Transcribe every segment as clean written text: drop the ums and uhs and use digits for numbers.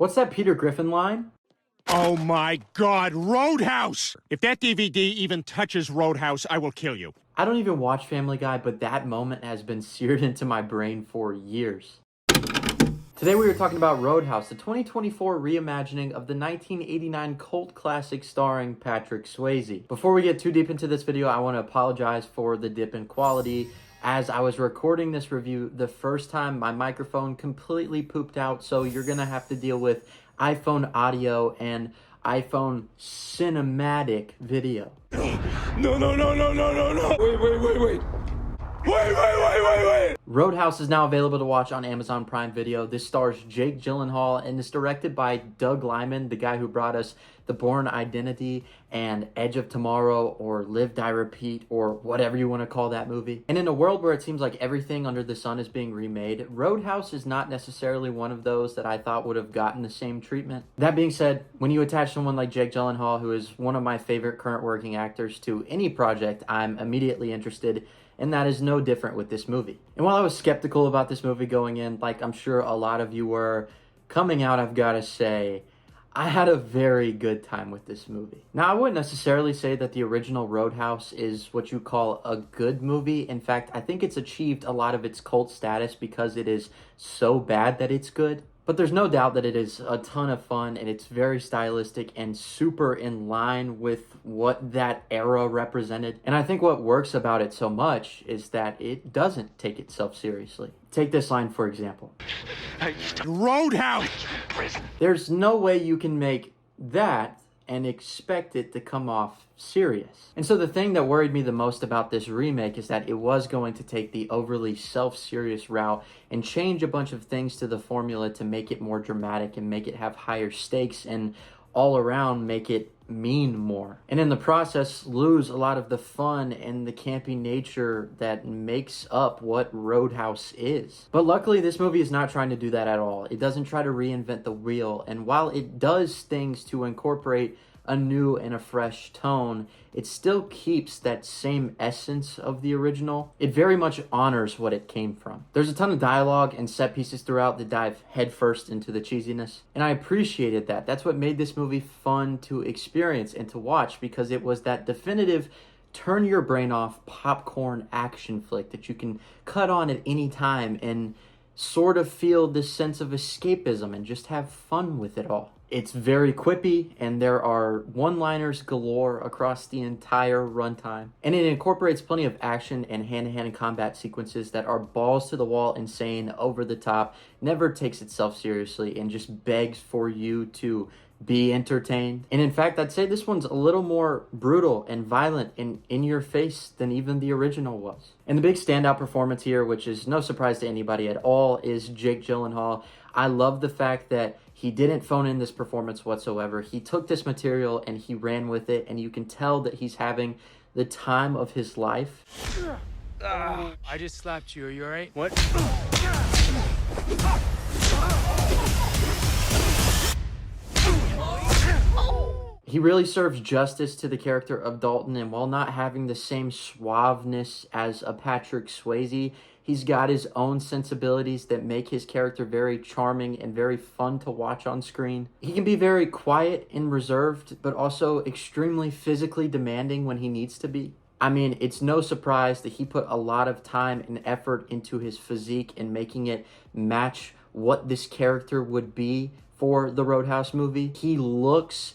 What's that Peter Griffin line? Oh my God, Roadhouse! If that DVD even touches Roadhouse, I will kill you. I don't even watch Family Guy, but that moment has been seared into my brain for years. Today we are talking about Roadhouse, the 2024 reimagining of the 1989 cult classic starring Patrick Swayze. Before we get too deep into this video, I want to apologize for the dip in quality. As I was recording this review, the first time my microphone completely pooped out, so you're going to have to deal with iPhone audio and iPhone cinematic video. No. Wait. Roadhouse is now available to watch on Amazon Prime Video. This stars Jake Gyllenhaal and is directed by Doug Liman, the guy who brought us The Bourne Identity and Edge of Tomorrow or Live, Die, Repeat or whatever you want to call that movie. And in a world where it seems like everything under the sun is being remade, Roadhouse is not necessarily one of those that I thought would have gotten the same treatment. That being said, when you attach someone like Jake Gyllenhaal, who is one of my favorite current working actors, to any project, I'm immediately interested. And that is no different with this movie. And while I was skeptical about this movie going in, like I'm sure a lot of you were, coming out, I've got to say, I had a very good time with this movie. Now, I wouldn't necessarily say that the original Roadhouse is what you call a good movie. In fact, I think it's achieved a lot of its cult status because it is so bad that it's good. But there's no doubt that it is a ton of fun and it's very stylistic and super in line with what that era represented. And I think what works about it so much is that it doesn't take itself seriously. Take this line, for example. Roadhouse! There's no way you can make that and expect it to come off serious. And so the thing that worried me the most about this remake is that it was going to take the overly self-serious route and change a bunch of things to the formula to make it more dramatic and make it have higher stakes and all around make it mean more. And in the process, lose a lot of the fun and the campy nature that makes up what Roadhouse is. But luckily, this movie is not trying to do that at all. It doesn't try to reinvent the wheel. And while it does things to incorporate a new and a fresh tone, it still keeps that same essence of the original. It very much honors what it came from. There's a ton of dialogue and set pieces throughout that dive headfirst into the cheesiness, and I appreciated that. That's what made this movie fun to experience and to watch, because it was that definitive turn your brain off popcorn action flick that you can cut on at any time and sort of feel this sense of escapism and just have fun with it all. It's very quippy, and there are one-liners galore across the entire runtime. And it incorporates plenty of action and hand-to-hand combat sequences that are balls to the wall, insane, over the top, never takes itself seriously, and just begs for you to be entertained. And in fact, I'd say this one's a little more brutal and violent and in your face than even the original was. And the big standout performance here, which is no surprise to anybody at all, is Jake Gyllenhaal. I love the fact that he didn't phone in this performance whatsoever. He took this material and he ran with it, and you can tell that he's having the time of his life. I just slapped you. Are you all right? What? He really serves justice to the character of Dalton, and while not having the same suaveness as a Patrick Swayze, he's got his own sensibilities that make his character very charming and very fun to watch on screen. He can be very quiet and reserved, but also extremely physically demanding when he needs to be. I mean, it's no surprise that he put a lot of time and effort into his physique and making it match what this character would be for the Roadhouse movie. He looks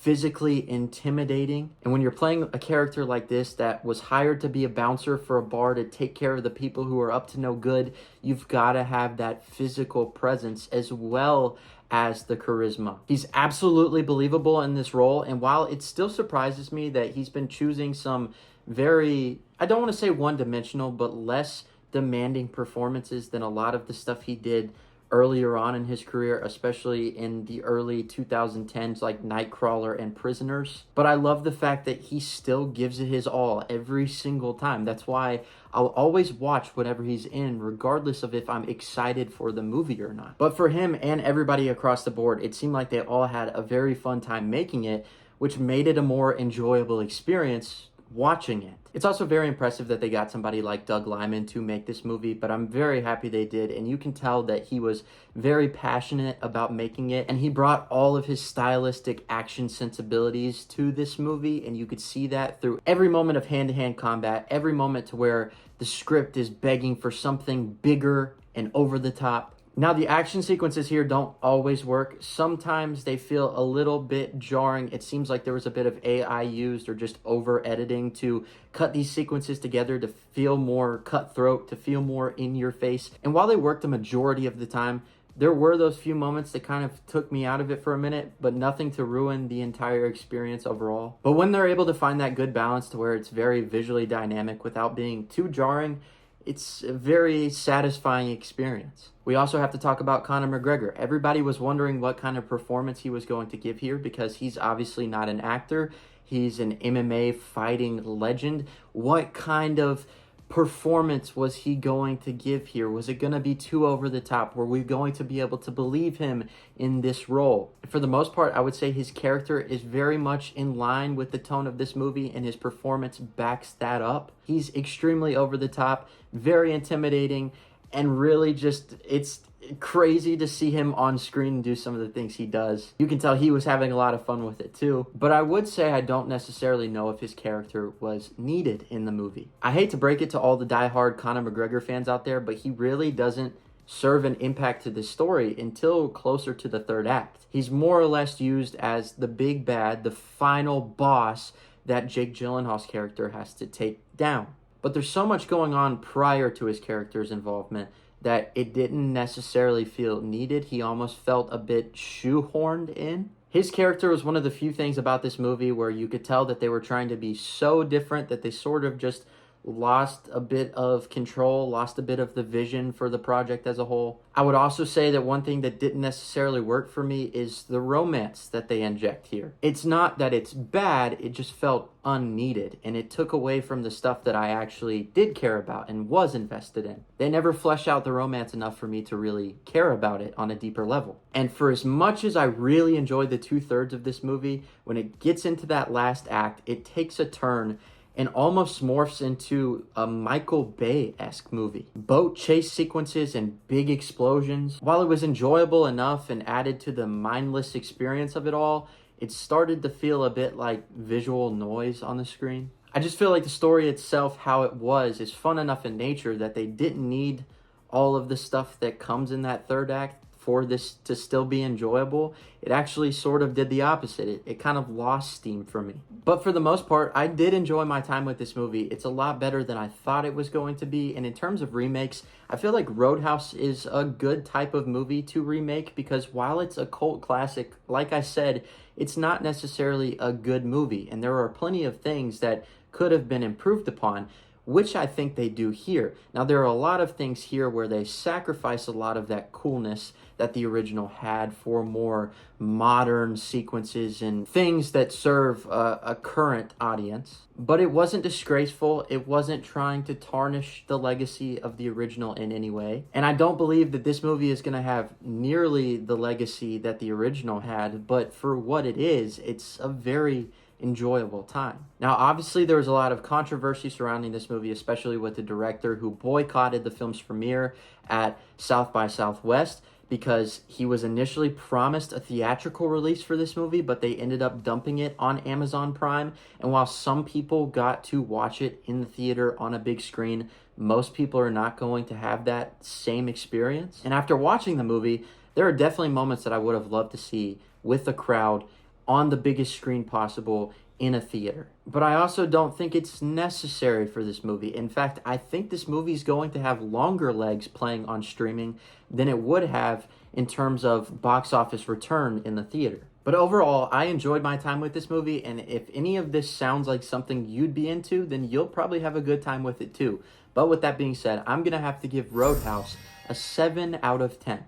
physically intimidating, and when you're playing a character like this that was hired to be a bouncer for a bar to take care of the people who are up to no good, you've got to have that physical presence as well as the charisma. He's absolutely believable in this role, and while it still surprises me that he's been choosing some very, I don't want to say one-dimensional, but less demanding performances than a lot of the stuff he did earlier on in his career, especially in the early 2010s like Nightcrawler and Prisoners. But I love the fact that he still gives it his all every single time. That's why I'll always watch whatever he's in, regardless of if I'm excited for the movie or not. But for him and everybody across the board, it seemed like they all had a very fun time making it, which made it a more enjoyable experience watching it. It's also very impressive that they got somebody like Doug Liman to make this movie, but I'm very happy they did, and you can tell that he was very passionate about making it, and he brought all of his stylistic action sensibilities to this movie, and you could see that through every moment of hand-to-hand combat, every moment to where the script is begging for something bigger and over the top. Now, the action sequences here don't always work. Sometimes they feel a little bit jarring. It seems like there was a bit of AI used or just over-editing to cut these sequences together to feel more cutthroat, to feel more in your face. And while they worked the majority of the time, there were those few moments that kind of took me out of it for a minute, but nothing to ruin the entire experience overall. But when they're able to find that good balance to where it's very visually dynamic without being too jarring, it's a very satisfying experience. We also have to talk about Conor McGregor. Everybody was wondering what kind of performance he was going to give here because he's obviously not an actor. He's an MMA fighting legend. What kind of performance was he going to give here? Was it going to be too over the top? Were we going to be able to believe him in this role? For the most part, I would say his character is very much in line with the tone of this movie, and his performance backs that up. He's extremely over the top, very intimidating, and really just, it's crazy to see him on screen and do some of the things he does. You can tell he was having a lot of fun with it too. But I would say I don't necessarily know if his character was needed in the movie. I hate to break it to all the diehard Conor McGregor fans out there, but he really doesn't serve an impact to the story until closer to the third act. He's more or less used as the big bad, the final boss that Jake Gyllenhaal's character has to take down. But there's so much going on prior to his character's involvement that it didn't necessarily feel needed. He almost felt a bit shoehorned in. His character was one of the few things about this movie where you could tell that they were trying to be so different that they sort of just lost a bit of control, lost a bit of the vision for the project as a whole. I would also say that one thing that didn't necessarily work for me is the romance that they inject here. It's not that it's bad, it just felt unneeded, and it took away from the stuff that I actually did care about and was invested in. They never flesh out the romance enough for me to really care about it on a deeper level. And for as much as I really enjoyed the 2/3 of this movie, when it gets into that last act, it takes a turn and almost morphs into a Michael Bay-esque movie. Boat chase sequences and big explosions. While it was enjoyable enough and added to the mindless experience of it all, it started to feel a bit like visual noise on the screen. I just feel like the story itself, how it was, is fun enough in nature that they didn't need all of the stuff that comes in that third act for this to still be enjoyable. It actually sort of did the opposite. It kind of lost steam for me. But for the most part, I did enjoy my time with this movie. It's a lot better than I thought it was going to be. And in terms of remakes, I feel like Roadhouse is a good type of movie to remake because while it's a cult classic, like I said, it's not necessarily a good movie. And there are plenty of things that could have been improved upon, which I think they do here. Now, there are a lot of things here where they sacrifice a lot of that coolness that the original had for more modern sequences and things that serve a current audience. But it wasn't disgraceful. It wasn't trying to tarnish the legacy of the original in any way. And I don't believe that this movie is going to have nearly the legacy that the original had, but for what it is, it's a very enjoyable time. Now, obviously, there was a lot of controversy surrounding this movie, especially with the director who boycotted the film's premiere at South by Southwest because he was initially promised a theatrical release for this movie, but they ended up dumping it on Amazon Prime. And while some people got to watch it in the theater on a big screen, most people are not going to have that same experience. And after watching the movie, there are definitely moments that I would have loved to see with the crowd on the biggest screen possible in a theater. But I also don't think it's necessary for this movie. In fact, I think this movie is going to have longer legs playing on streaming than it would have in terms of box office return in the theater. But overall, I enjoyed my time with this movie, and if any of this sounds like something you'd be into, then you'll probably have a good time with it too. But with that being said, I'm going to have to give Roadhouse a 7 out of 10.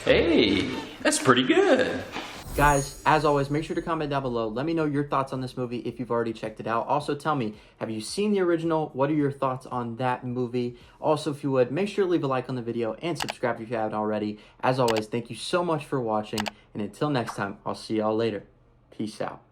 Hey, that's pretty good. Guys, as always, make sure to comment down below. Let me know your thoughts on this movie if you've already checked it out. Also, tell me, have you seen the original? What are your thoughts on that movie? Also, if you would, make sure to leave a like on the video and subscribe if you haven't already. As always, thank you so much for watching, and until next time, I'll see y'all later. Peace out.